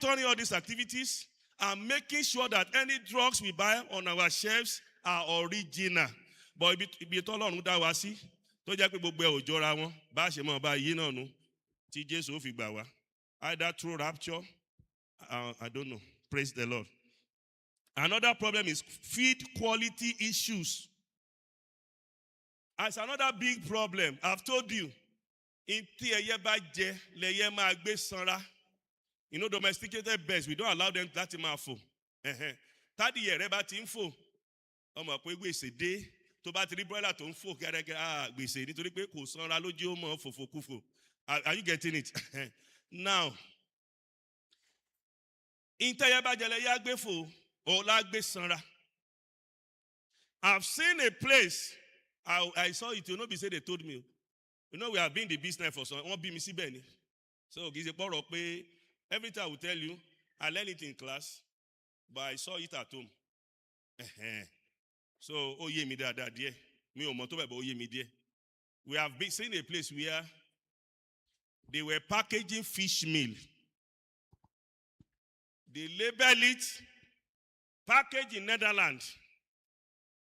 monitoring all these activities and making sure that any drugs we buy on our shelves are original. But ibi t'Ọlọ́run dá wa sí, tó jẹ́ pé gbogbo ẹ̀ ò jọra wọn, bá ṣe mọ̀ bá yí náà nu, tí Jésù ó fi gbà wá. Either through rapture, I don't know. Praise the Lord. Another problem is feed quality issues. It's another big problem. I've told you. In tí ẹyẹ bá jẹ, lẹyẹ máa gbé sanra. You know, domesticated birds, we don't allow them láti máa fò. Tádìyẹ rẹ bá ti ń fò, ọmọ pé gbèsè dé. Tó bá ti rí broiler tó ń fò kẹ́rẹ́kẹ́, gbèsè nítorí pé kò sanra lójú ó mọ̀ fòfòkúfò. Are you getting it? Now, in tẹ́yẹ bá jẹ lẹyẹ gbé fò, ọ̀la gbé sanra. I've seen a place, I saw it, you know, say they told me. You know, we have been in the business for some, wọ́n bí mi síbẹ̀ ni. So, kì í ṣe pọ̀rọ̀ pé every time I will tell you, I learned it in class, but I saw it at home. So, ó yé mi dáadáa díẹ̀. Mi ò mọ̀ tó bẹ̀ bọ̀ ó yé mi díẹ̀. We have been seen a place where they were packaging fish meal. They label it, package in Netherlands,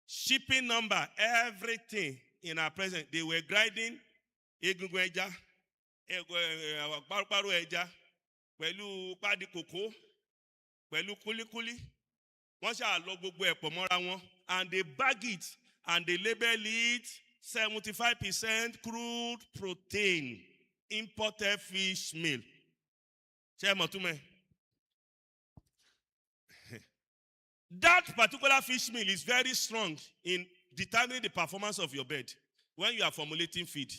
shipping number, everything in our presence. They were grinding egungun ẹja, paru ẹja, pẹ̀lú padi kòkó, pẹ̀lú kúlíkúlí. Wọ́n ṣáà lọ gbogbo ẹ̀ pọ̀ mọ́ra wọn, and they bag it and they label it 75% crude protein, imported fish meal. Ṣé ẹ mọ̀ túmọ̀? That particular fish meal is very strong in determining the performance of your bird when you are formulating feed.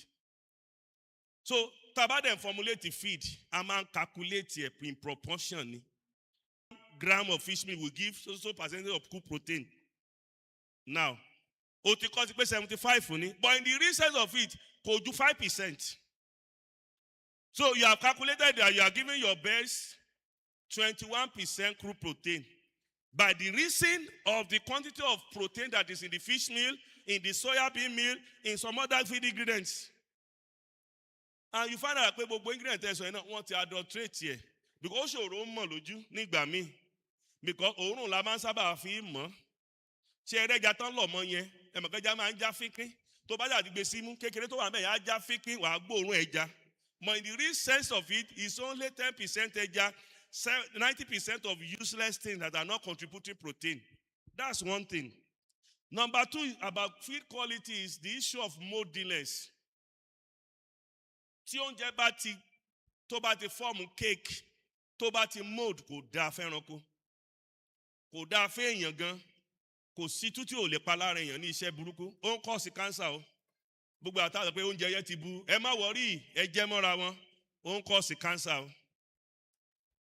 So, taba dem formulate the feed, a man calculate it in proportion. Gram of fish meal will give so percentage of cooked protein. Now, oti kosi pe 75 funi, but in the research of it, could do 5%. So you have calculated that you are giving your birds 21% crude protein. By the reason of the quantity of protein that is in the fish meal, in the soya bean meal, in some other feed ingredients. And you find out that gbogbo ingredients wọ́n ti adulterate here. Because òṣòro ń mọ̀ lójú nígbà míì. Because òórùn la máa ń sábà fi mọ̀. Ṣé ẹrẹ́ja tán lọ̀ mọ́ yẹn? Ẹ̀mọ̀kẹ́ja máa ń já fínkín. Tó bá jà gbé símú, kékeré tó wà mẹ́yà á já fínkín, wàá gbóòórùn ẹja. But in the real sense of it, it's only 10% ẹja. 90% of useless things that are not contributing protein. That's one thing. Number two about feed quality is the issue of moldiness. Tí oúnjẹ bá ti tó bá ti form cake, tó bá ti mold kò dáa fẹ́ranko. Kò dáa fẹ́ èèyàn gan. Kò sí tútù ò lè pa lára èèyàn ní iṣẹ́ burúkú. Ó ń cause cancer o. Gbogbo àtàwọn pé oúnjẹ yẹn ti bu. Ẹ má worry, ẹ jẹ mọ́ra wọn. Ó ń cause cancer o.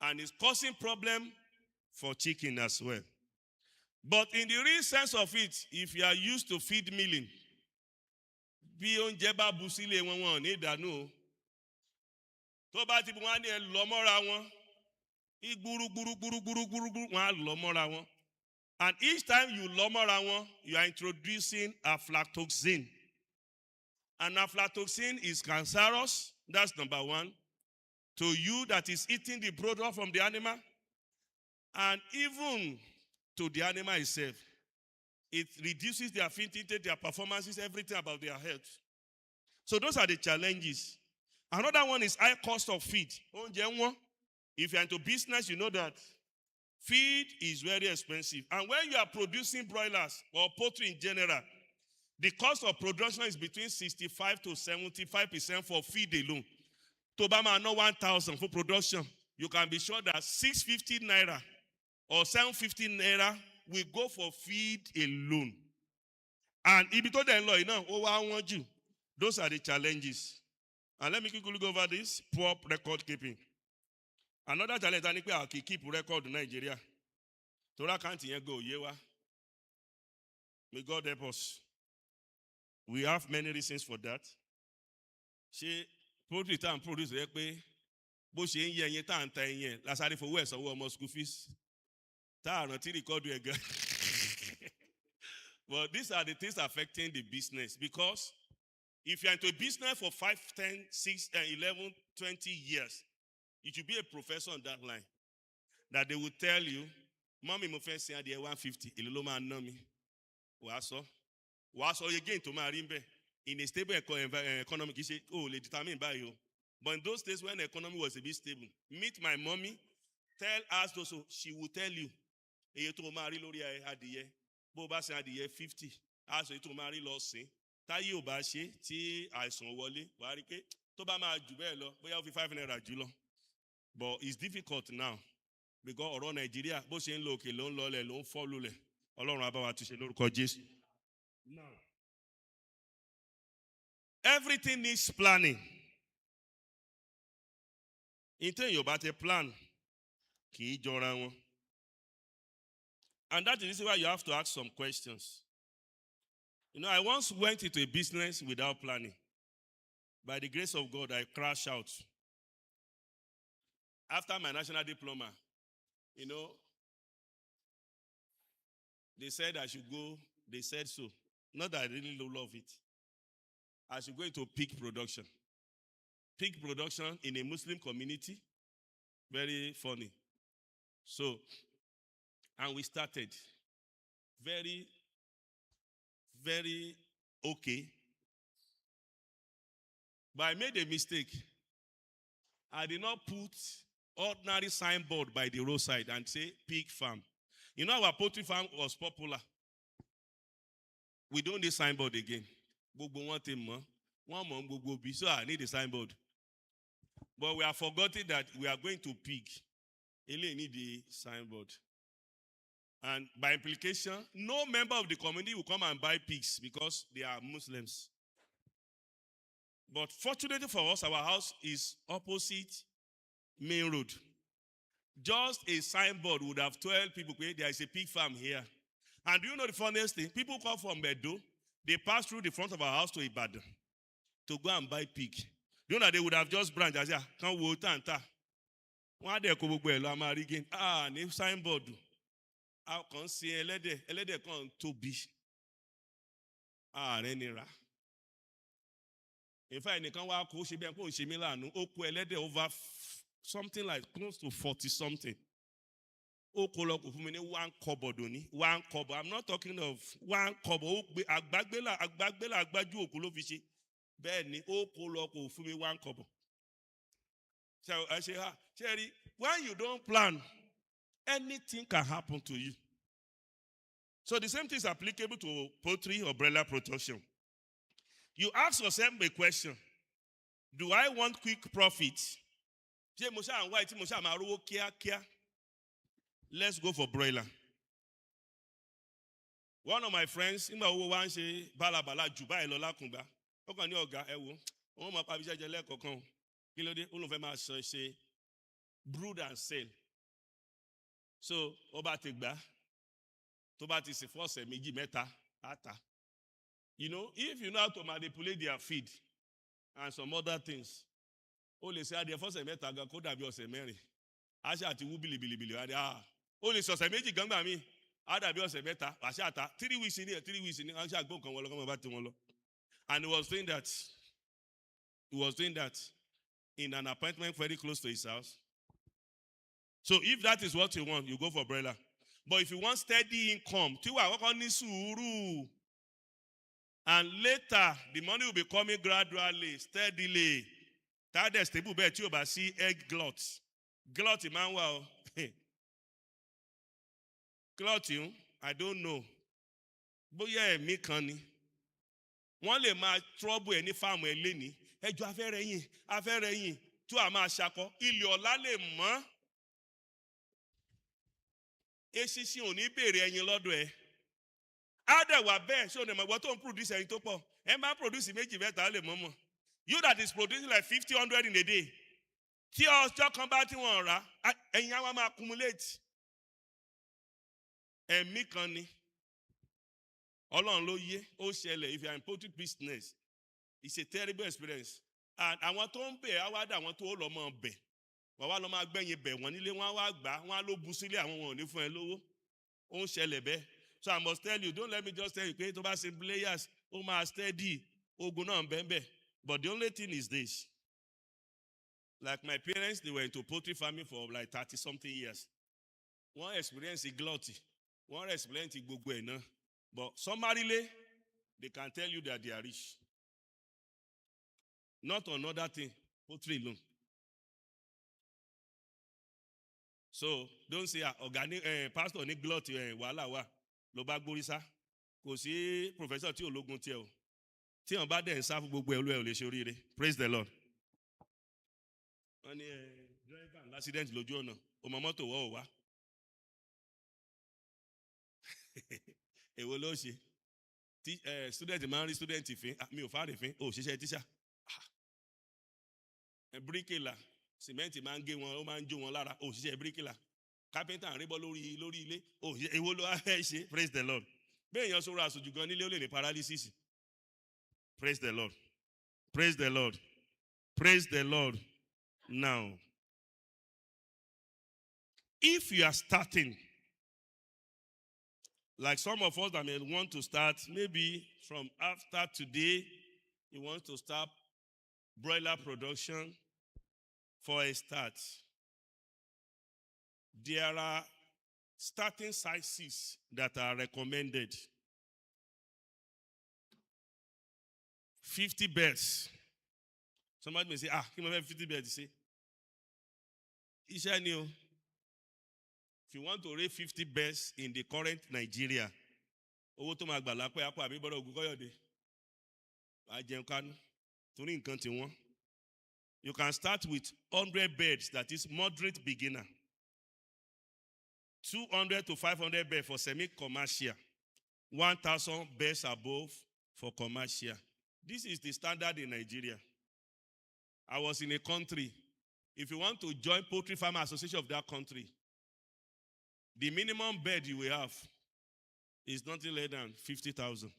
And it's causing problem for chicken as well. But in the real sense of it, if you are used to feed milling, bí oúnjẹ bá bu sílé wọn ní ìdánù o. Tó bá ti bu wọn ní ẹ lọ mọ́ra wọn. Igbúrú wọn á lọ mọ́ra wọn. And each time you lọ mọ́ra wọn, you are introducing aflatoxin. And aflatoxin is cancerous. That's number one. To you that is eating the product from the animal, and even to the animal itself. It reduces their affinity, their performances, everything about their health. So those are the challenges. Another one is high cost of feed. If you're into business, you know that feed is very expensive. And when you are producing broilers or poultry in general, the cost of production is between 65 to 75% for feed alone. Tobama no 1,000 for production. You can be sure that 650 naira or 750 naira will go for feed alone. And if you don't know, those are the challenges. And let me quickly go over this poor record keeping. Another challenge is that we keep record in Nigeria. Tora can't go yewa. May God help us. We have many reasons for that. Poultry time produce rẹ pé bó ṣe ń yẹ ẹyin tá à ń ta ẹyin lásàrí fowó ẹ̀ sanwó ọmọ school fees tá à rántí rìkọ́dù ẹ̀ gan. But these are the things affecting the business because if you are into business for 5, 10, 6, 11, 20 years, you should be a professor on that line. that they will tell you, Mommy, mo fẹ́ sin adìẹ 150, èló ló máa ná mi. Wàá sọ again to marry him. In a stable economic, you say, oh, they determine by you. But in those days when the economy was a bit stable, meet my mommy, tell us also, she will tell you, èyí tó marry lórí adìẹ, bó bá sin adìẹ 50, aṣọ èyí tó marry lọ sin. Táyé ò bá ṣe tí àìsàn wọlé, wàá rí pé tó bá máa jù bẹ́ẹ̀ lọ, bóyá ó fi 5 naira jù lọ. But it's difficult now because ọ̀rọ̀ Nàìjíríà bó ṣe ń lo òkè ló ń lọlẹ̀ ló ń fọ́ lulẹ̀. Ọlọ́run á bá wa túnṣe lórúkọ Jésù. Now, everything needs planning. Ìtẹ́ èèyàn bá ti plan kì í jọra wọn. And that is why you have to ask some questions. You know, I once went into a business without planning. By the grace of God, I crashed out. After my national diploma, you know, they said I should go, they said so. Not that I really love it. I should go into pig production. Pig production in a Muslim community. Very funny. So, and we started. Very, very okay. But I made a mistake. I did not put ordinary signboard by the roadside and say pig farm. You know, our poultry farm was popular. We don't need signboard again. So I need a signboard. But we have forgotten that we are going to pig. You need the signboard. And by implication, no member of the community will come and buy pigs because they are Muslims. But fortunately for us, our house is opposite main road. Just a signboard would have told people, there is a pig farm here. And do you know the funniest thing? People come from Bedo, they pass through the front of our house to Ibadan to go and buy pig. You know that they would have just branched and said, can't wait and ta. One day, new signboard. I can see a lady come to be. Renira. In fact, they can't walk, she be over something like close to 40 something. One kobo. I'm not talking of one kobo. One kobo. So I say, Cherry, when you don't plan, anything can happen to you. So the same thing is applicable to poultry umbrella protection. You ask yourself a question. Do I want quick profits? Let's go for broiler. One of my friends, balabala Juba elola kunba. Okani oga ewo. Wọ́n máa pa iṣẹ́ jẹ lẹ́ẹ̀kọ̀ọ̀kan. Kí ló dé? Ó lóun fẹ́ máa ṣe brood and sell. So, ọba ti gbà. Tó bá ti sè fún ọ̀sẹ̀ méjì mẹ́ta, ata. You know, if you know how to manipulate their feed and some other things, ó lè ṣe adìẹ fọ́sẹ̀ mẹ́ta gan kó dàbí ọ̀sẹ̀ mẹ́rin. Àṣà àti wú bìlìbìlìbìlì wá dé. Ó lè sọ̀sẹ̀ méjì gan gbà mí. Á dàbí ọ̀sẹ̀ mẹ́ta. Àṣà àta 3 weeks ní 3 weeks ní. Àṣà àgbọ̀n kan wọ́n lọ kọ́ mọ̀ bá ti wọn lọ. And he was doing that in an apartment very close to his house. So if that is what you want, you go for broiler. But if you want steady income, and later the money will be coming gradually, steadily. That is stable bet you about see egg glut. Glut Emmanuel. Glut you, I don't know. But yeah, me canny. One lè máa trouble any farm ẹlẹ́ni. Ẹjọ́ afẹ́rẹ́ yín, tí wàá máa ṣakọ. Ilé ọ̀la lè mọ́. Eṣinṣin ò ní béèrè ẹyin lọ́dọ̀ ẹ. Á dẹ̀ wà bẹ́ẹ̀ ṣé o ní mọ̀ ìwọ tó ń produce ẹyin tó pọ̀. Ẹ máa produce méjì mẹ́ta lè mọ́. You that is producing like 50, 100 in a day. Tí ọjọ́ kan bá tí wọ́n rà, ẹyin á wá máa accumulate. Ẹ̀mí kan ni. Ọlọ́run ló yé, ó ṣẹlẹ̀. If you are in poultry business, it's a terrible experience. And àwọn tó ń bẹ̀ á wá dà àwọn tó lọ́ mọ́ bẹ̀. Wọ́n wá lọ́ máa gbẹ̀yìn bẹ̀ wọ́n nílé, wọ́n á wá gbà, wọ́n á ló bu sílé àwọn wọn ò ní fún ẹ lówó. Ó ń ṣẹlẹ̀ bẹ́ẹ̀. So I must tell you, don't let me just tell you pé tó bá ṣe players, ó máa steady, ogun náà ń bẹ́ẹ̀. But the only thing is this. Like my parents, they were into poultry farming for like 30-something years. One experience gluttony. One experience gbogbo ẹ̀ náà. But summarily, they can tell you that they are rich. Not on other thing, poultry alone. So don't say organic pastor ní glut wàhálà wà ló bá gbórí sá. Kò sí professor tí ológun tiẹ̀ o. Tí wọ́n bá dẹ̀ ń sá fún gbogbo ẹ̀ olú ẹ̀ ò lè ṣe oríire. Praise the Lord. Wọ́n ní driver l'accident lójú ọ̀nà ọmọ mọ́tò wọ́ ò wá. Èwo ló ṣe? Student máa ń rí student fín mi ò fáre fín ò ṣiṣẹ́ tíṣà. Bíríkìlà sìmẹ́ǹtì máa ń gé wọn ó máa ń jó wọn lára ò ṣiṣẹ́ bíríkìlà. Kápẹ́ntà ń rébọ́ lórí ilé ò ṣiṣẹ́ èwo ló wá fẹ́ ṣe. Praise the Lord. Bí èèyàn sọ̀rọ̀ àsùnjù gan nílé ó lè ní paralysis. Praise the Lord. Praise the Lord. Praise the Lord. Now, if you are starting, like some of us that may want to start, maybe from after today, you want to start broiler production for a start. There are starting sizes that are recommended. 50 birds. Somebody may say, can I have 50 birds? You say, if you want to raise 50 birds in the current Nigeria, you can start with 100 birds, that is moderate beginner. 200 to 500 birds for semi-commercial. 1,000 birds above for commercial. This is the standard in Nigeria. I was in a country. If you want to join Poultry Farmer Association of that country, the minimum bird you will have is nothing less than 50,000.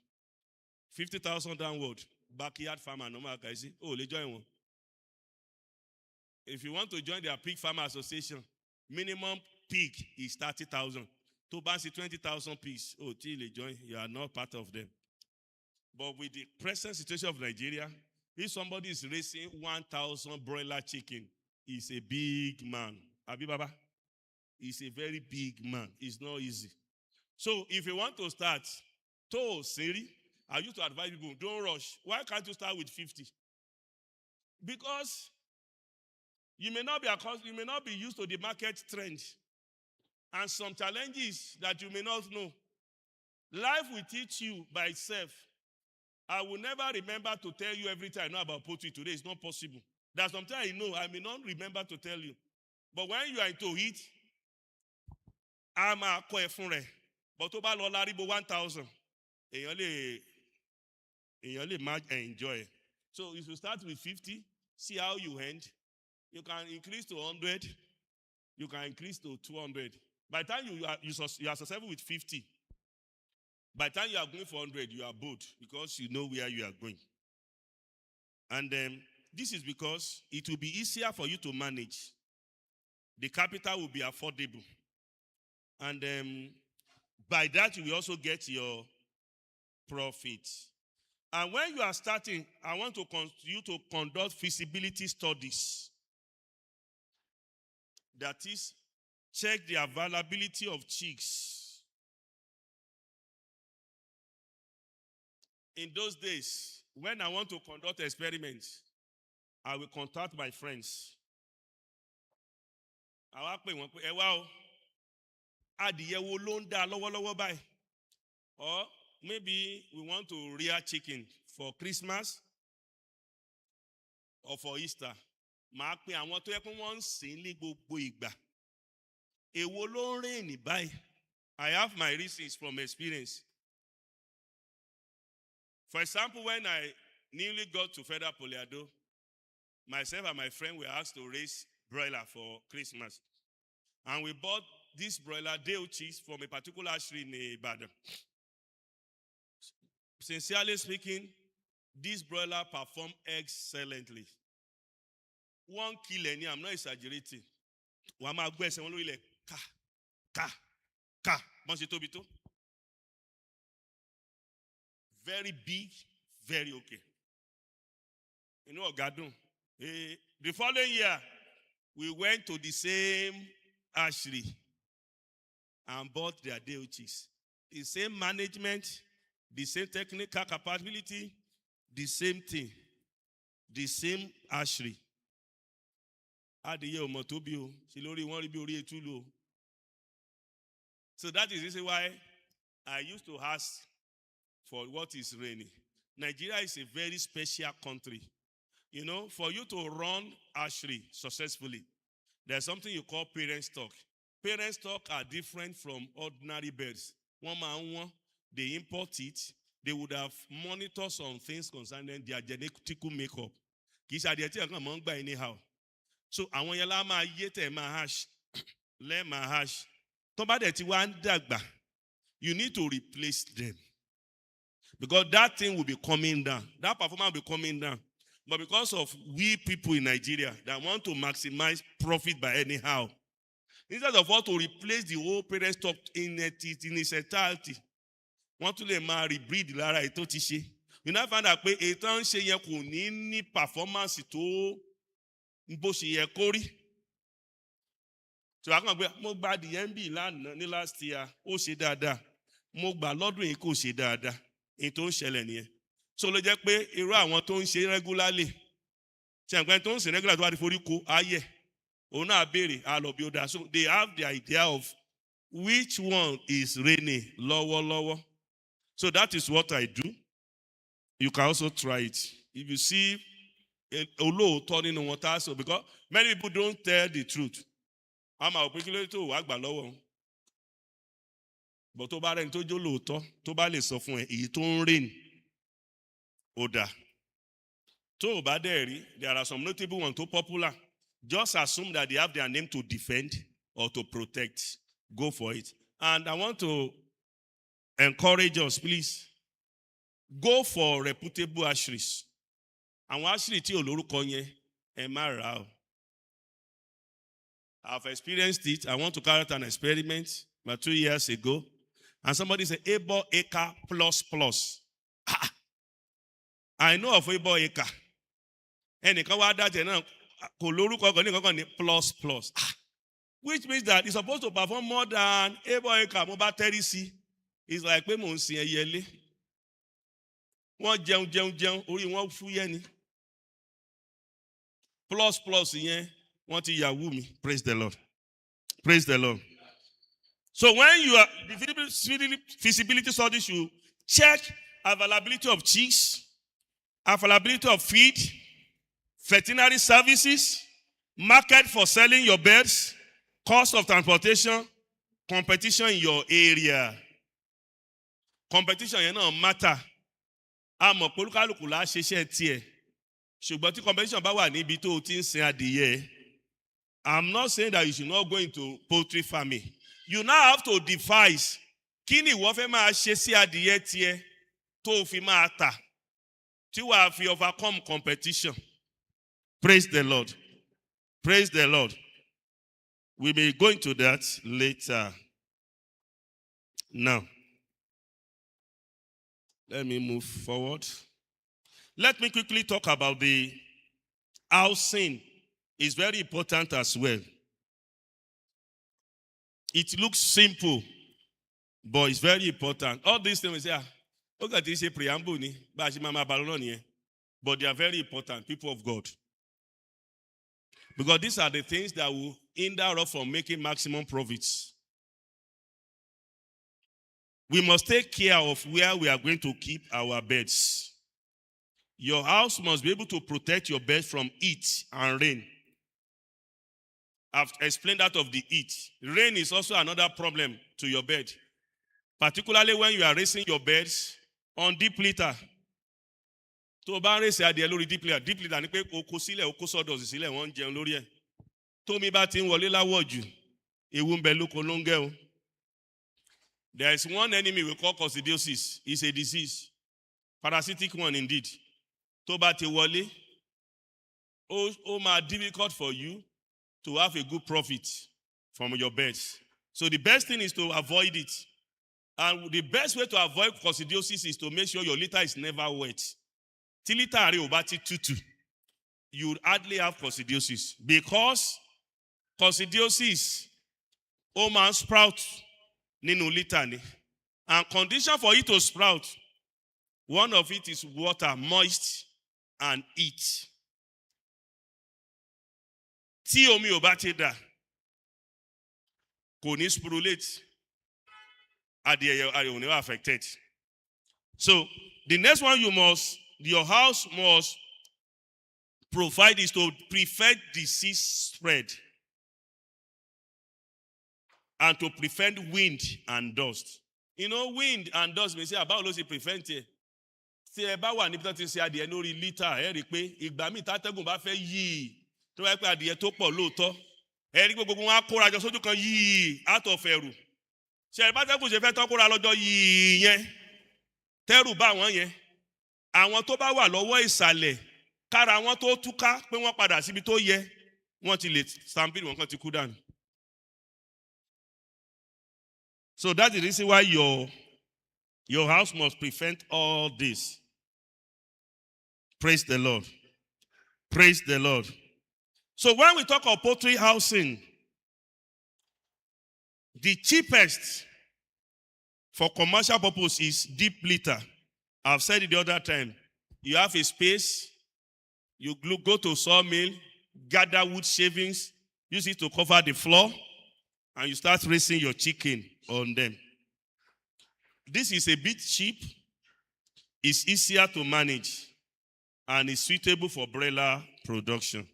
50,000 downward. Backyard farmer, normal guys. Oh, they join one. If you want to join their pig farmer association, minimum pig is 30,000. To buy 20,000 pigs, oh, till they join, you are not part of them. But with the present situation of Nigeria, if somebody is raising 1,000 broiler chicken, he's a big man. Abi Baba? He's a very big man. It's not easy. So if you want to start, I used to advise people, don't rush. Why can't you start with 50? Because you may not be used to the market trend and some challenges that you may not know. Life will teach you by itself. I will never remember to tell you everything I know about poultry today. It's not possible. There's something I know, I may not remember to tell you. But when you are into it, I'm a koefun. But to ba lo laribo 1,000, èyàn lè enjoy. So if you start with 50, see how you end. You can increase to 100. You can increase to 200. By the time you are successful with 50, by the time you are going for 100, you are bold because you know where you are going. And this is because it will be easier for you to manage. The capital will be affordable. And by that, you will also get your profit. And when you are starting, I want you to conduct feasibility studies. That is, check the availability of chicks. In those days, when I want to conduct experiments, I will contact my friends. I will pay one. Wow, adìyẹ wo ló ń dá lọ́wọ́lọ́wọ́ báyìí? Or maybe we want to rear chicken for Christmas or for Easter. Màá pe àwọn tó yẹ kó wọ́n ń sìn ní gbogbo ìgbà. Èwo ló ń rìn ní báyìí? I have my reasons from experience. For example, when I newly got to Federal Poliado, myself and my friend were asked to raise broiler for Christmas. And we bought this broiler Deo cheese from a particular hatchery in Ibadan. Sincerely speaking, this broiler performed excellently. 1 kilo, I'm not exaggerating. Very big, very okay. You know what God do? The following year, we went to the same hatchery. and bought their DOGs. The same management, the same technical capability, the same thing, the same hatchery. So that is the reason why I used to ask for what is raining. Nigeria is a very special country. You know, for you to run hatchery successfully, there's something you call parent stock. Parent stock are different from ordinary birds. They import it. They would have monitored some things concerning their genetical makeup. Anyhow. So, àwọn yẹn la máa yé tẹ̀ máa hash. Let my hash. Tó bá dẹ̀ ti wá ń dàgbà, you need to replace them. Because that thing will be coming down. That performance will be coming down. But because of we people in Nigeria that want to maximize profit by anyhow, instead of what to replace the whole parent stock in its entirety, want to let ma rebreed lára ètò ti ṣe. You now find out pé ètò ń ṣe yẹn kò ní performance tó bó ṣe yẹ kó rí. So I can go, mo gba adìyẹ ń bì lánàá ní last year, ó ṣe dáadáa. Mo gbà lọ́dún yìí kò ṣe dáadáa. Èyí tó ń ṣẹlẹ̀ nìyẹn. So ló jẹ́ pé irú àwọn tó ń ṣe regularly, ṣe àgbẹ̀ tó ń ṣe regular tó wá di forí ko ayẹ̀, òun náà béèrè àlọ́ bí ó dáa. So they have the idea of which one is raining lọ́wọ́lọ́wọ́. So that is what I do. You can also try it. If you see olóòótọ́ nínú wọn tá a sọ, because many people don't tell the truth. I'm a òpin kí ló tó wàá gbà lọ́wọ́. But tó bá rẹni tó jó lóòótọ́, tó bá lè sọ fún ẹ èyí tó ń rain, ó dáa. Tó o bá dẹ̀ rí, there are some notable ones tó popular. Just assume that they have their name to defend or to protect. Go for it. And I want to encourage us, please. Go for reputable hatcheries. Àwọn hatchery tí olórúkọ yẹn, ẹ má rà o. I've experienced it. I want to carry out an experiment about 2 years ago. And somebody said, Abo Acre plus. I know of Abo Acre. Ẹnìkan wá dájẹ́ náà kò lórúkọ kan ní kankan ní plus. Which means that it's supposed to perform more than Abo Acre. Mo bá tẹ́rí sí. It's like pé mò ń sin ẹyẹlé. Wọ́n jẹun, orí wọn fúyẹ́ ni. Plus yẹn, wọ́n ti yahoo mi. Praise the Lord. Praise the Lord. So when you are the feasibility studies, you check availability of chicks, availability of feed, veterinary services, market for selling your birds, cost of transportation, competition in your area. Competition matter. Àmọ́ pé olúkálùkù la ṣiṣẹ́ tiẹ̀. Ṣùgbọ́n tí competition bá wà níbi tó o ti ń sin adìyẹ, I'm not saying that you should not go into poultry farming. You now have to devise kí ni ìwọ fẹ́ máa ṣe sí adìyẹ tiẹ̀ tó fi máa tà tí wàá fi overcome competition. Praise the Lord. Praise the Lord. We may go into that later. Now, let me move forward. Let me quickly talk about the housing. It's very important as well. It looks simple, but it's very important. All these things, look at this preamble, but they are very important, people of God. Because these are the things that will hinder us from making maximum profits. We must take care of where we are going to keep our birds. Your house must be able to protect your birds from heat and rain. I've explained that of the heat. Rain is also another problem to your bird. Particularly when you are raising your birds on deep litter. Tó bá raise adìẹ lórí deep litter ni pé oko sílẹ̀ oko sawdust sílẹ̀ wọ́n ń jẹun lórí ẹ̀. Tómi bá ti ń wọlé láwọ̀ jù, ewu ń bẹ lóko ló ń gẹ́ o. There is one enemy we call coccidiosis. It's a disease. Parasitic one indeed. Tó bá ti wọlé, ó máa difficult for you to have a good profit from your birds. So the best thing is to avoid it. And the best way to avoid coccidiosis is to make sure your litter is never wet. Tí litter rẹ̀ ò bá ti tútù, you would hardly have coccidiosis. Because coccidiosis, ó máa ń sprout nínú lítà ni. And condition for it to sprout, one of it is water, moist and heat. Tí omi ò bá ti dà, kò ní sporulate, adìẹ ò ní affected. So the next one your house must provide is to prevent disease spread and to prevent wind and dust. You know, wind and dust may say, about those prevent it. Tí ẹ bá wà níbi tó ti ṣe adìẹ lórí lítà, ẹ rí pé ìgbà míì tátẹ́gùn bá fẹ́ yí tó wáyé pé adìẹ tó pọ̀ lóòótọ́, ẹ rí gbogbo wọn á kóra jọ sójú kan yí out of ẹrù. Ṣé ẹ bá tẹ́gùn ṣe fẹ́ tán kóra lọ́jọ́ yí yẹn, tẹ́rù bá wọn yẹn, àwọn tó bá wà lọ́wọ́ ìsàlẹ̀, kára wọn tó túká pé wọ́n padà síbi tó yẹ, wọ́n ti lè stampede wọn kan ti kú dànù. So that's the reason why your house must prevent all this. Praise the Lord. Praise the Lord. So when we talk of poultry housing, the cheapest for commercial purpose is deep litter. I've said it the other time. You have a space, you go to sawmill, gather wood shavings, use it to cover the floor, and you start raising your chicken on them. This is a bit cheap, it's easier to manage, and is suitable for broiler production.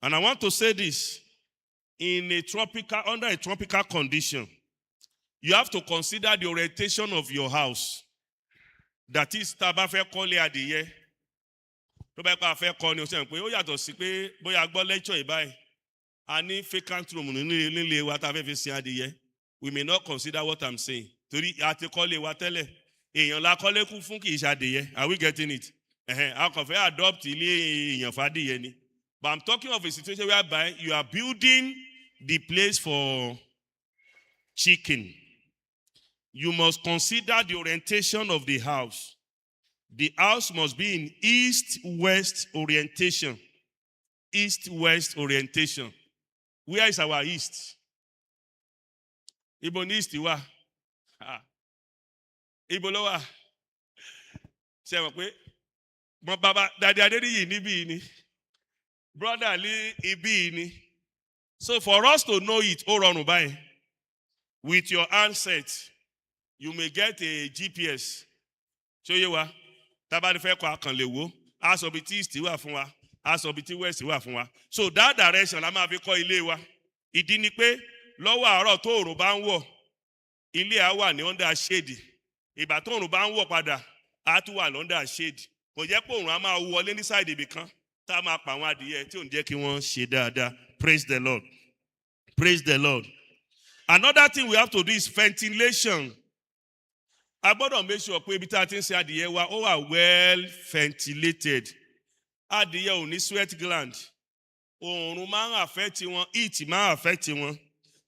And I want to say this, under a tropical condition, you have to consider the orientation of your house. That is, taba fẹ́ kọ́lé adìyẹ. Tó bá pa fẹ́ kọ́ ni o ṣe pé ó yàtọ̀ sí pé bóyá gbọ́ lecture ìbáyìí. A ní vacant room nílé wa tá fẹ́ fi sin adìyẹ. We may not consider what I'm saying. Torí a ti kọ́lé wa tẹ́lẹ̀. Èèyàn la kọ́lé kú fún kì í ṣe adìyẹ. Are we getting it? A kàn fẹ́ adopt ilé èèyàn fàdìyẹ ni. But I'm talking of a situation whereby you are building the place for chicken. You must consider the orientation of the house. The house must be in east-west orientation. East-west orientation. Where is our east? Ibo ni east wa? Ibo lo wa? Ṣé mọ̀ pé mo baba Daddy Adeniyi níbí ni. Brother Ali ibi ni. So for us to know it, ó rọrùn báyìí. With your handset, you may get a GPS. Ṣó yé wa? Tábà ní fẹ́ kọ́ àkànlè wo. A sọ bí tí east wà fún wa. A sọ bí tí west wà fún wa. So that direction la máa fi kọ́ ilé wa. Ìdí ni pé lọ́wọ́ àárọ̀ tó òòrùn bá ń wọ̀, ilé á wà ní under shade. Ìgbà tó òòrùn bá ń wọ̀ padà, á tún wà under shade. Kò jẹ́ pé òòrùn á máa wọlé ní side ibì kan. Tá a máa pa àwọn adìyẹ tí ò ní jẹ́ kí wọ́n ṣe dáadáa. Praise the Lord. Praise the Lord. Another thing we have to do is ventilation. A gbọ́dọ̀ make sure pé ibi tá a ti ń ṣe adìyẹ wa ó wà well ventilated. Adìyẹ ò ní sweat gland. Oòrùn máa ń affect wọn, heat máa ń affect wọn.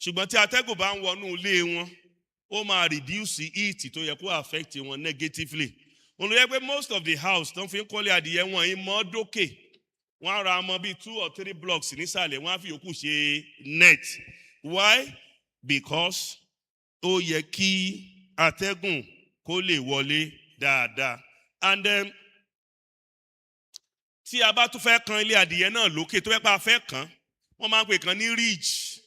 Ṣùgbọ́n tí atẹ́gùn bá ń wọnú ilé wọn, ó máa reduce heat tó yẹ kó affect wọn negatively. Olùyẹ pé most of the house tó ń fi ń kọ́lé adìyẹ wọn yìí mọ́ dókè. Wọ́n ra ọmọ bíi 2 or 3 blocks nísàlẹ̀, wọ́n á fi yòókù ṣe net. Why? Because ó yẹ kí atẹ́gùn kó lè wọlé dáadáa. And tí a bá tún fẹ́ kan ilé adìyẹ náà lókè tó fẹ́ pa fẹ́ kan, wọ́n máa ń pè kan ní ridge.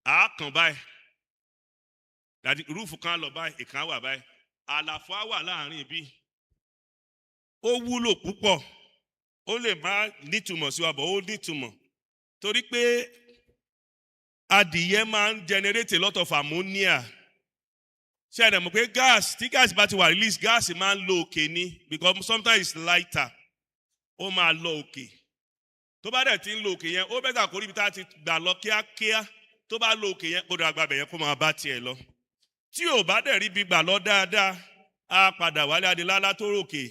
A kàn báyìí. Dàdí rúùfù kan lọ báyìí, ìkan wà báyìí. Àlàfo á wà láàrin ibi. Ó wúlò púpọ̀. Ó lè má nítumọ̀ sí wa, bọ̀ ó nítumọ̀. Torí pé adìyẹ máa ń generate a lot of ammonia. Ṣé ẹ mọ̀ pé tí gas bá ti wà release, gas máa ń lọ òkè ni because sometimes it's lighter. Ó máa lọ òkè. Tó bá dẹ̀ ti ń lọ òkè yẹn, ó bẹ́tà kó rí ibi tá a ti gbà lọ kíákíá. Tó bá lọ òkè yẹn, kó dọ̀ àgbàbẹ̀ yẹn kó máa bá tiẹ̀ lọ. Tí ò bá dẹ̀ rí ibi gbà lọ dáadáa, á padà wálé adélálá tó ròkè.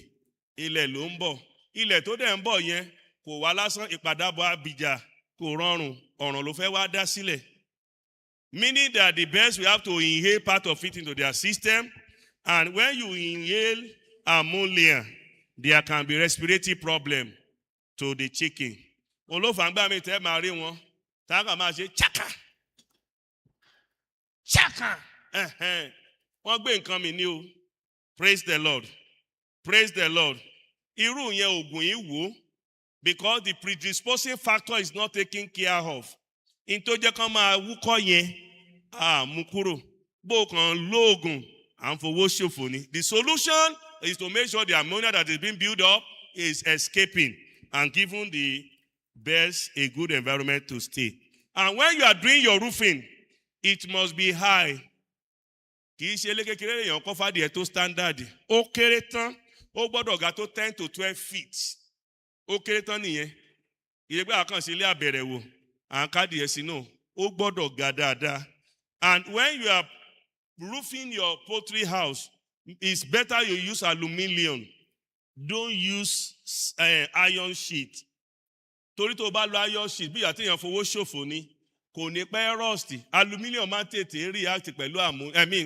Ilẹ̀ ló ń bọ̀. Ilẹ̀ tó dẹ̀ ń bọ̀ yẹn kò wá lásán ìpadàbọ̀ abìjà kò rọrùn. Ọ̀ràn ló fẹ́ wá dá sílẹ̀. Meaning that the birds will have to inhale part of it into their system. And when you inhale ammonia, there can be respiratory problem to the chicken. Olófàǹgbà mi tẹ́ máa rí wọn. Táàkà máa ṣe chaka. Chak. ṣáká. Wọ́n gbé nǹkan mi ní o. Praise the Lord. Praise the Lord. Irú yẹn oògùn yìí wò because the predisposing factor is not taken care of. In tó jẹ́ kán máa wúkọ́ yẹn, mú kúrò. Bó kàn lóògùn, à ń fowó ṣòfò ni. The solution is to make sure the ammonia that is being built up is escaping and giving the birds a good environment to stay. And when you are doing your roofing, it must be high. Kì í ṣe ilé kékeré èèyàn kọ́ fàdí ẹ̀ tó standard. Ó kéré tán, ó gbọ́dọ̀ ga tó 10 to 12 feet. Ó kéré tán nìyẹn. Ìyẹ́gbẹ́ àkànṣe ilé àbẹ̀rẹ̀ wò, à ń kádìí ẹ̀ sínú. Ó gbọ́dọ̀ ga dáadáa. And when you are roofing your poultry house, it's better you use aluminium. Don't use iron sheet. Torí tó bá lo iron sheet, bí ìyá tí èèyàn fowó ṣòfò ni, kò ní pẹ́ rust. Aluminium máa ń tètè react pẹ̀lú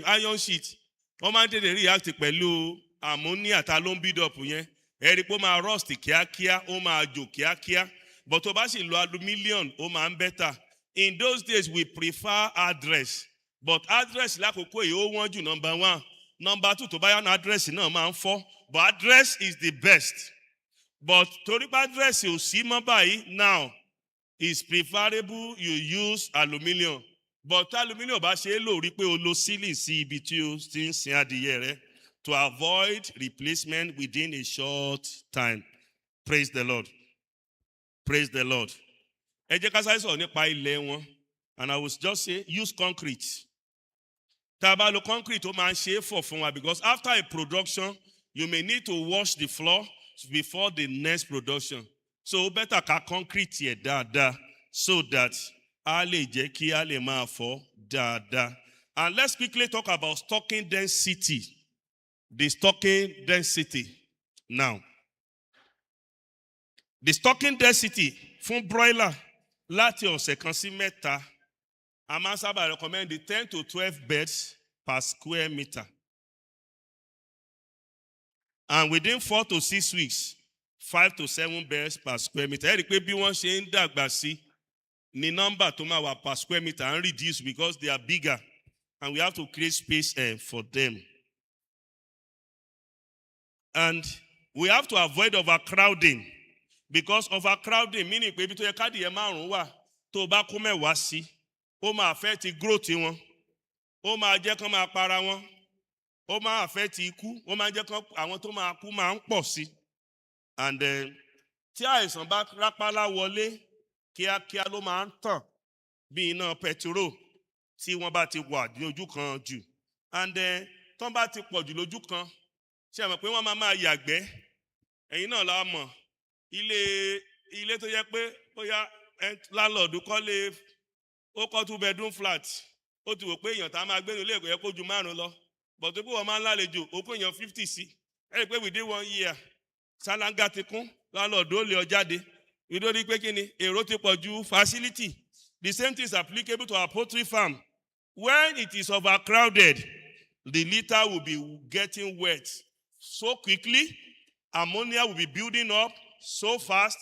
iron sheet. Wọ́n máa ń tètè react pẹ̀lú ammonia tá ló ń build up yẹn. Ẹ rí pé ó máa rust kíákíá, ó máa jò kíákíá. But tó bá sì lo aluminium, ó máa ń better. In those days, we prefer address. But address lákòókò yìí ó wọ́n jù number 1. Number 2, tó bá yá address náà máa ń fọ́. But address is the best. But torí pé address ò sí mọ́ báyìí now, it's preferable you use aluminium. But aluminium bá ṣe é lò rí pé o lo ceiling sí ibi tí o ti ń sin adìyẹ rẹ to avoid replacement within a short time. Praise the Lord. Praise the Lord. Ẹ jẹ́ ká sáré sọ̀rọ̀ nípa ilẹ̀ wọn. And I will just say, use concrete. Tá a bá lo concrete, ó máa ń ṣe é fọ̀ fún wa because after a production, you may need to wash the floor before the next production. So better ká concrete yẹ dáadáa so that a lè jẹ́ kí a lè máa fọ̀ dáadáa. And let's quickly talk about stocking density. The stocking density. Now, the stocking density fún broiler láti ọ̀sẹ̀ kan sí mẹ́ta, a máa sábà recommend the 10 to 12 birds per square meter. And within 4 to 6 weeks, 5 to 7 birds per square meter. Ẹ rí i pé bí wọ́n ṣe ń dàgbà sí, ni number tó máa wà per square meter and reduce because they are bigger and we have to create space for them. And we have to avoid overcrowding because overcrowding meaning pé ibi tó yẹ kádìyẹ márùn-ún wà tó bá kó mẹ́wàá sí, ó máa affect growth wọn, ó máa jẹ́ kán máa para wọn, ó máa affect ikú, ó máa jẹ́ kán àwọn tó máa kú máa ń pọ̀ sí. And tí àìsàn bá rápálá wọlé, kíákíá ló máa ń tàn bí iná pẹtiró tí wọ́n bá ti wà ní ojú kan jù. And tán bá ti pọ̀ jù lójú kan, ṣé ẹ mọ̀ pé wọ́n máa yàgbẹ́. Ẹ̀yin náà la mọ̀ ilé tó yẹ pé bóyá landlord kọ́lé ó kọ́ 2 bedroom flat, ó ti wò pé èèyàn tá a máa gbé ní ilé ẹ̀kọ́ yẹ kó ju 5 lọ. But tó bí wọ́n máa ń lálejò, ó kó èèyàn 50 sí. Ẹ rí i pé within 1 year, ṣáláńgá ti kún, landlord ó lé ọ jáde. Nítorí pé kí ni èrò ti pọ̀ ju facility. The same thing is applicable to our poultry farm. When it is overcrowded, the litter will be getting wet so quickly, ammonia will be building up so fast,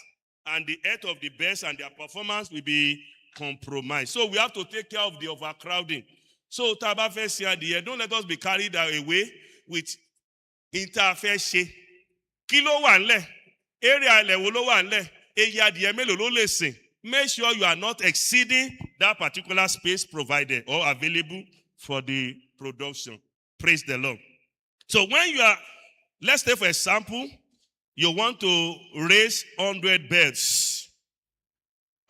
and the health of the birds and their performance will be compromised. So we have to take care of the overcrowding. So tá a bá fẹ́ ṣe adìyẹ, don't let us be carried away with interfere. Kí ló wà ńlẹ̀? Area ilẹ̀ wo ló wà ńlẹ̀? Eye adìyẹ mélòó ló lè sìn? Make sure you are not exceeding that particular space provided or available for the production. Praise the Lord. So when you are, let's take for example, you want to raise 100 birds,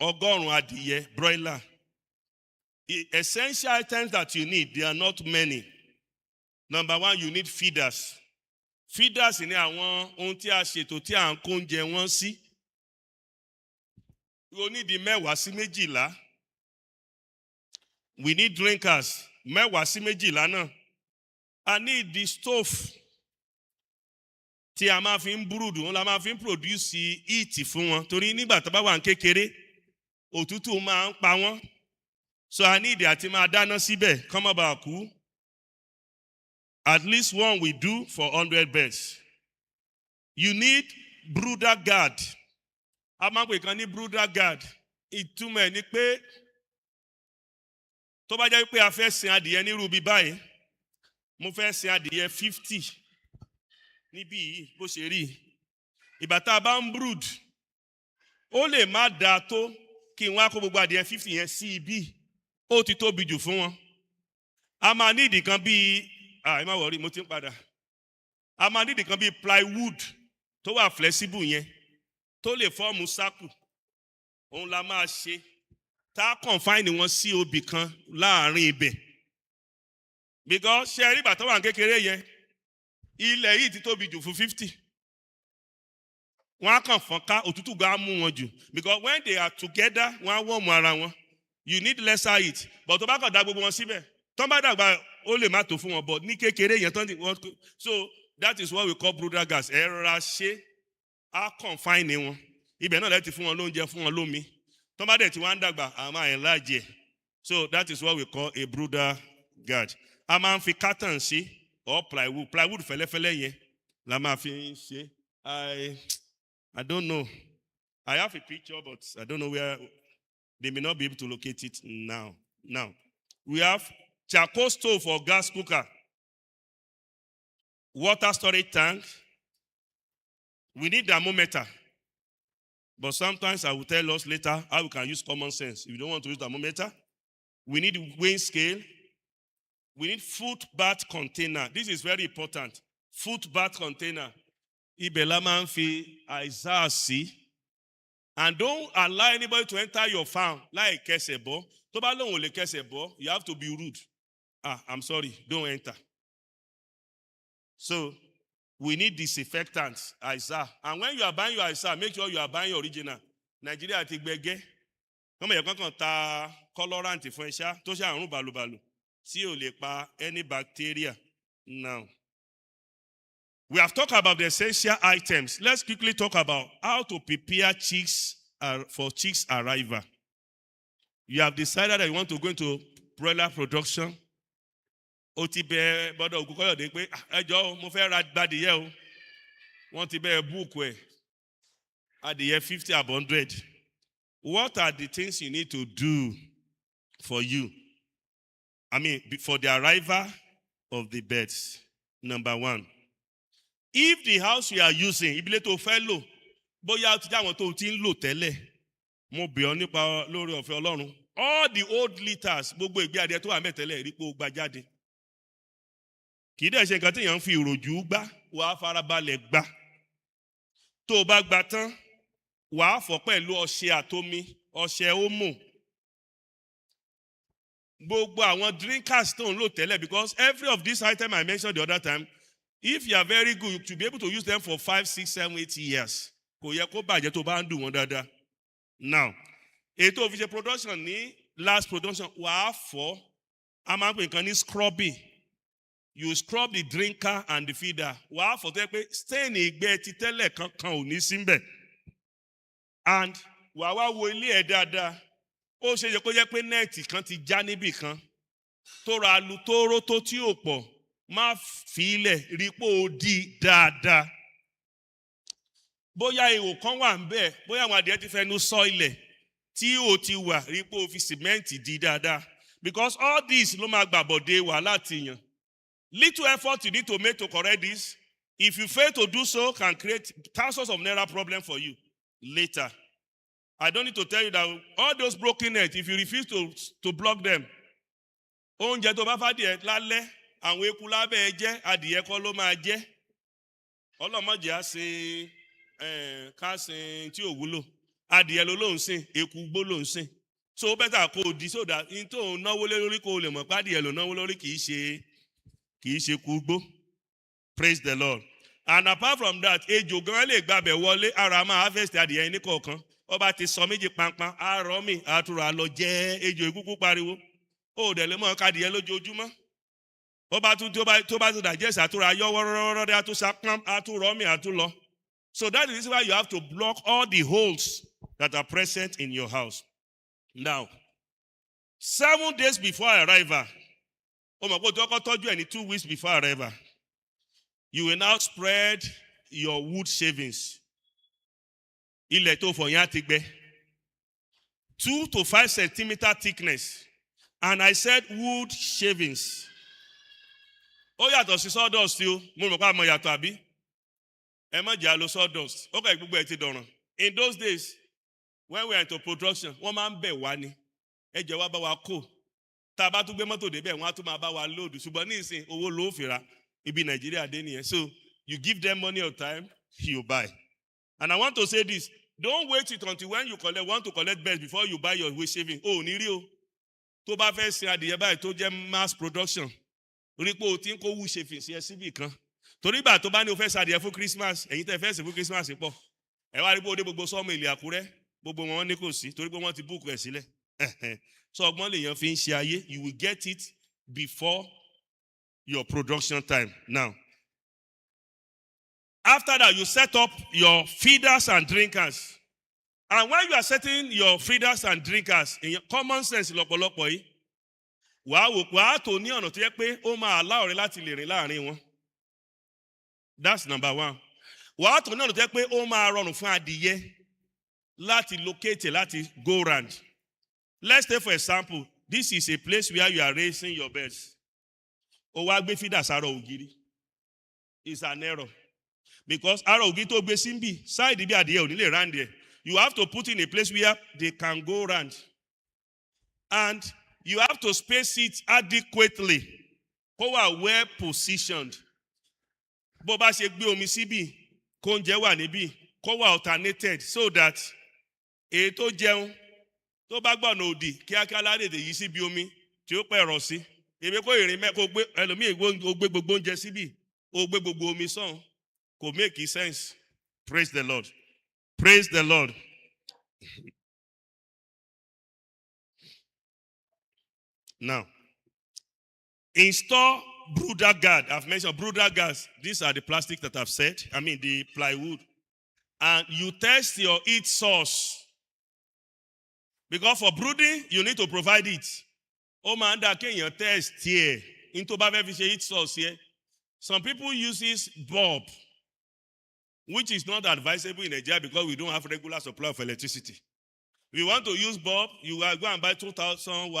ọgọ́rùn-ún adìyẹ, broiler. The essential items that you need, they are not many. Number 1, you need feeders. Feeders ni àwọn ohun tí a ṣètò tí à ń kó oúnjẹ wọn sí. You need the mẹ́wàá sí méjìlá. We need drinkers, mẹ́wàá sí méjìlá náà. I need the stove tí a máa fi ń búrúdù, wọn la máa fi ń produce heat fún wọn. Torí nígbà tó bá wà ní kékeré, òtútù máa ń pa wọ́n. So I need àti máa dáná síbẹ̀, kán má bàa kú. At least one we do for 100 birds. You need brooder guard. A máa ń pè kan ní brooder guard. Ìtumọ̀ ẹ̀ ni pé Tó bá jẹ́ pé a fẹ́ sin adìyẹ ní irú bí báyìí, mo fẹ́ sin adìyẹ 50 níbí yìí bó ṣe rí. Ìgbà tá a bá ń brood, ó lè má dáa tó kí n wá kó gbogbo adìyẹ 50 yẹn sí ibi. Ó ti tóbi jù fún wọn. A máa ní ìdí kan bíi, ẹ má wọrí, mo ti ń padà. A máa ní ìdí kan bíi plywood tó wà flexible yẹn, tó lè fọ́ọ̀mù circle. Òun la máa ṣe. Tá a confine wọn sí obì kan láàrin ibẹ̀. Because ṣe rí bàtà wà kékeré yẹn, ilẹ̀ yìí ti tóbi jù fún 50. Wọ́n á kàn fọ́n ká, òtútù gan mú wọn jù. Because when they are together, wọ́n á wọ́ọ̀mù ara wọn. You need lesser heat. But tó bá kàn dá gbogbo wọn síbẹ̀, tó bá dàgbà ó lè má tó fún wọn. But ní kékeré yẹn tán ti wọ́n. So that is what we call brooder gas. Ẹ rọra ṣe, á confine wọn. Ibẹ̀ náà lẹ́tì fún wọn lóúnjẹ, fún wọn lómi. Tó bá dẹ̀ tí wọ́n á dàgbà, a máa enlarge ẹ̀. So that is what we call a brooder guard. A máa ń fi carton sí or plywood. Plywood fẹ́lẹ́fẹ́lẹ́ yẹn la máa fi ń ṣe. I don't know. I have a picture, but I don't know where. They may not be able to locate it now. Now, we have charcoal stove or gas cooker, water storage tank. We need thermometer. But sometimes I will tell us later how we can use common sense. If you don't want to use thermometer, we need weighing scale. We need foot bath container. This is very important. Foot bath container. Ibẹ̀ man fi Isaiah sí. And don't allow anybody to enter your farm like kẹsẹ̀bọ́. Tó bá lóun ò lè kẹsẹ̀bọ́, you have to be rude. I'm sorry, don't enter. So, we need disinfectants, Isaiah. And when you are buying your Isaiah, make sure you are buying your original. Nigeria ti gbẹgẹ́. Kọ́mọ̀ yẹ kankan ta colorant fún ẹṣá tó ṣe àrùn balùbalù tí ò lè pa any bacteria. Now, we have talked about the essential items. Let's quickly talk about how to prepare chicks for chicks arrival. You have decided that you want to go into broiler production. Ó ti bẹ bọ́dọ̀ Ògúnkọ́yọ̀dé pé ẹjọ́ mo fẹ́ ra gbadìyẹ o. Wọ́n ti bẹ búùkù ẹ̀. Adìyẹ 50 or 100. What are the things you need to do for you? For the arrival of the birds. Number 1. If the house you are using, ibile tó fẹ́ lò, bóyá ó ti jẹ́ àwọn tó ti ń lò tẹ́lẹ̀, mo bẹ̀ ọ́ nípa lórí ọ̀fẹ́ Ọlọ́run. All the old litters, gbogbo ìgbé adìẹ tó wà mẹ́tẹ́lẹ̀ rí pé ó gba jáde. Kì í dẹ̀ ṣe nǹkan tí èèyàn ń fi ìròjú gbá, wàá farabalẹ̀ gbá. Tó o bá gbá tán, wàá fọ̀ pẹ̀lú ọṣẹ àtomi, ọṣẹ omo. Gbogbo àwọn drinkers tó ń lò tẹ́lẹ̀, because every of these items I mentioned the other time, if you are very good, to be able to use them for 5, 6, 7, 8 years. Kò yẹ kó bàjẹ́ tó bá ń dùn wọ́n dáadáa. Now, ètò òfìṣẹ́ production ní last production, wàá fọ̀, a máa ń pè nǹkan ní scrubbing. You scrub the drinker and the feeder. Wàá fọ̀ tó yẹ pé stain ìgbẹ́ ti tẹ́lẹ̀ kankan ò ní síbẹ̀. And wàá wá wo ilé ẹ̀ dáadáa. Ó ṣe yẹ kó jẹ́ pé nẹ́ẹ̀tì kan ti já níbì kan. Tó ra alu tóóró tó tí ò pọ̀. Má fi ilẹ̀ rí pé ó di dáadáa. Bóyá ihò kan wà ń bẹ̀, bóyá àwọn adìẹ ti fẹnu sọ ilẹ̀ tí ó ti wà rí pé ó fi sìmẹ́ǹtì di dáadáa. Because all this ló máa gbàbọ̀dé wà láti yàn. Little effort you need to make to correct this. If you fail to do so, can create thousands of naira problem for you later. I don't need to tell you that all those broken nets, if you refuse to block them, oúnjẹ tó bá fàdìẹ lálẹ́, àwọn eku lábẹ́ ẹ jẹ́, adìyẹ kọ́ ló máa jẹ́. Ọlọ́mọdé á ṣe káṣin tí ò wúlò. Adìyẹ ló ń sìn, eku gbó ló ń sìn. So better kó o di so that in tó náwó lé lórí kó o lè mọ̀ pé adìyẹ ló náwó lórí kì í ṣe eku gbó. Praise the Lord. And apart from that, ejò gan lè gbàbẹ̀ wọlé, ara máa harvest adìyẹ ní kọ̀ọ̀kan. Ọba ti sọ méjì pampan, àárọ̀ mi, àtúrà lọ jẹ́ ejò ìkúkú pariwo. Ó dẹ̀ lè mọ̀ kádìyẹ lójoojúmọ́. Ọba tó bá tó digest àtúrà yọ wọ́rọ́rọ́rọ́ àtúnṣapam àtúrọ̀ mi àtúlọ. So that is why you have to block all the holes that are present in your house. Now, 7 days before arrival, o mọ̀ pé o tó kọ́ tọ́jú ẹ̀ ní 2 weeks before arrival, you will now spread your wood shavings. Ilẹ̀ tó fọ̀ yẹn á ti gbẹ. 2 to 5 centimeter thickness. And I said wood shavings. Ó yàtọ̀ sí sawdust o. Mo mọ̀ pé a mọ̀ yàtọ̀ àbí. Ẹ má jẹ́ àlọ́ sawdust. Ó kà gbogbo ẹ̀ ti dọ̀ràn. In those days, when we were into production, wọ́n máa ń bẹ̀ wá ni. Ẹ jẹ́ wá bá wa kó. Tá a bá tún gbé mọ́tò débẹ̀, wọ́n á tún máa bá wa load. Ṣùgbọ́n ní ìsìn, owó ló fi ra. Ibi Nàìjíríà dé nìyẹn. So, you give them money on time, you buy. And I want to say this. Don't wait it until when you want to collect best before you buy your waist shaving. Oh, ní rí o. Tó bá fẹ́ sin adìyẹ báyìí tó jẹ́ mass production. Orí pé o ti ń kó wood shaving sí ẹ síbì kan. Torí ìgbà tó bá ní o fẹ́ sadìyẹ fún Christmas, ẹ̀yin tẹ́ fẹ́ sìn fún Christmas pọ̀. Ẹ wá rí pé o dé gbogbo sọ́ọ̀mù ilé Àkúrẹ́. Gbogbo wọn ní kò sí. Torí pé wọ́n ti búùkù ẹ̀ sílẹ̀. So ọgbọ́n lèèyàn fi ń ṣe ayé. You will get it before your production time. Now, after that, you set up your feeders and drinkers. And when you are setting your feeders and drinkers, in your common sense, lọ́pọ̀lọpọ̀ yìí, wàá tó ní ọ̀nà tó yẹ pé ó máa allow rẹ láti lè rìn láàrin wọn. That's number one. Wàá tó ní ọ̀nà tó yẹ pé ó máa rọrùn fún adìyẹ láti locate, láti go round. Let's take for example, this is a place where you are raising your birds. Ó wá gbé feeder sára ògiri. It's an error. Because ara ògiri tó gbé síbí, side bí adìyẹ ò ní lè round there. You have to put in a place where they can go round. And you have to space it adequately. Kó wà well positioned. Bó bá ṣe gbé omi síbí, kó oúnjẹ wà níbí, kó wà alternated so that èyí tó jẹun tó bá gbọ̀nà òdì kíákíá ládèdè yìí síbi omi tí ó pẹ̀rọ̀ sí. Èmi kó ìrìn mẹ́kó gbé ẹlòmíì ó gbé gbogbo oúnjẹ síbí, ó gbé gbogbo omi sọ́hùn. Kò make sense. Praise the Lord. Praise the Lord. Now, install brooder guard. I've mentioned brooder guards. These are the plastic that I've said. I mean the plywood. And you test your heat source. Because for brooding, you need to provide it. Oh man, that can you test here. Into heat source here. Some people use this bulb, which is not advisable in Nigeria because we don't have regular supply of electricity. If you want to use bulb, you are going to buy 2,000 watts.